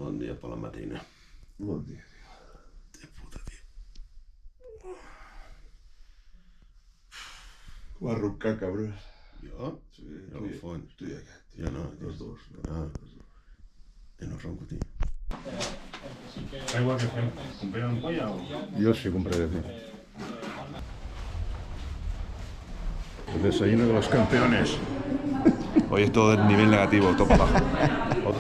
Buen día por la matina. Buen día. De puta, tío. Va a roncar, cabrón. ¿Yo? Sí, Yo los fones. estoy acá, tío. Yo no, tío. Los dos. Ah. Yo no ronco, tío. Da igual que cumplieron polla o... Yo sí compraré, tío. El desayuno de los campeones. Hoy es todo de nivel negativo, todo para abajo.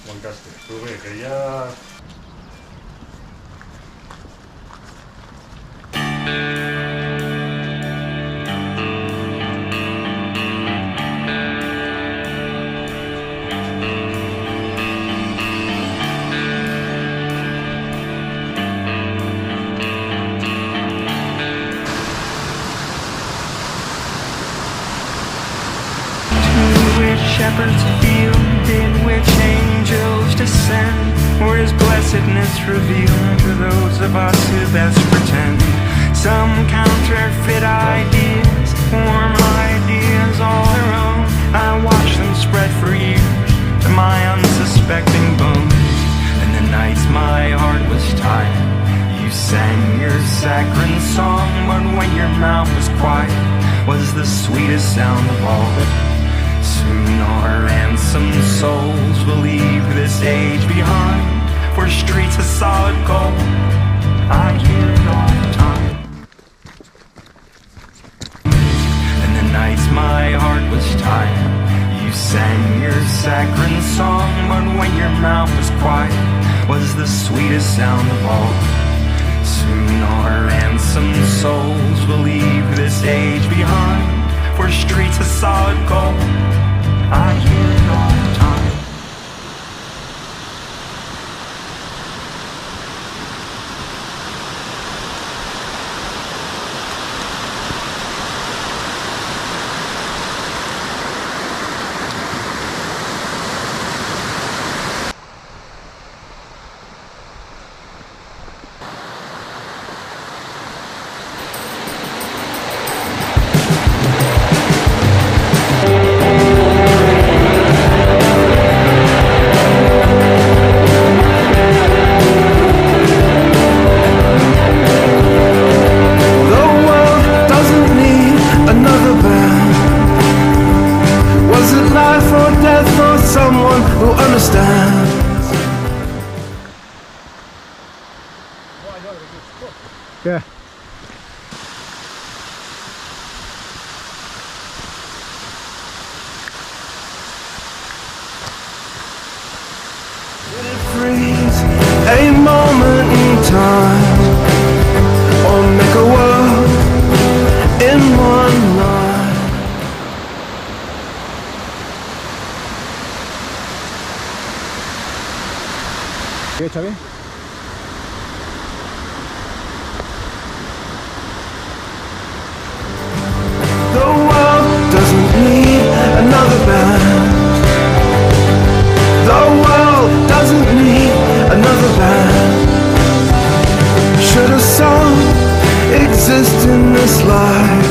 Montaste. Tuve que ya... Shepherds field, in which angels descend, where His blessedness revealed to those of us who best pretend. Some counterfeit ideas, warm ideas all their own. I watched them spread for years to my unsuspecting bones. And the nights my heart was tired, you sang your saccharine song, but when your mouth was quiet, was the sweetest sound of all. Soon our ransomed souls will leave this age behind, for streets of solid gold, I hear it all the time. And the nights my heart was tired, you sang your saccharine song, but when your mouth was quiet, was the sweetest sound of all. Soon our ransomed souls will leave this age behind, for streets of solid gold, I hear it all the time. Yeah. Freeze a moment in time, or make a world in one night. ¿Qué, Xavi? The world doesn't need another band. The world doesn't need another band. Should a song exist in this life?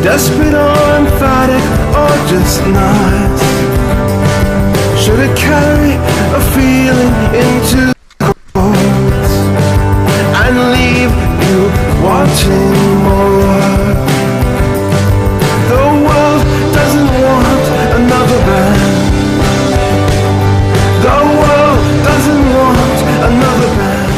Desperate or emphatic or just nice? Should it carry a feeling into the chords and leave you wanting more? The world doesn't want another band. The world doesn't want another band.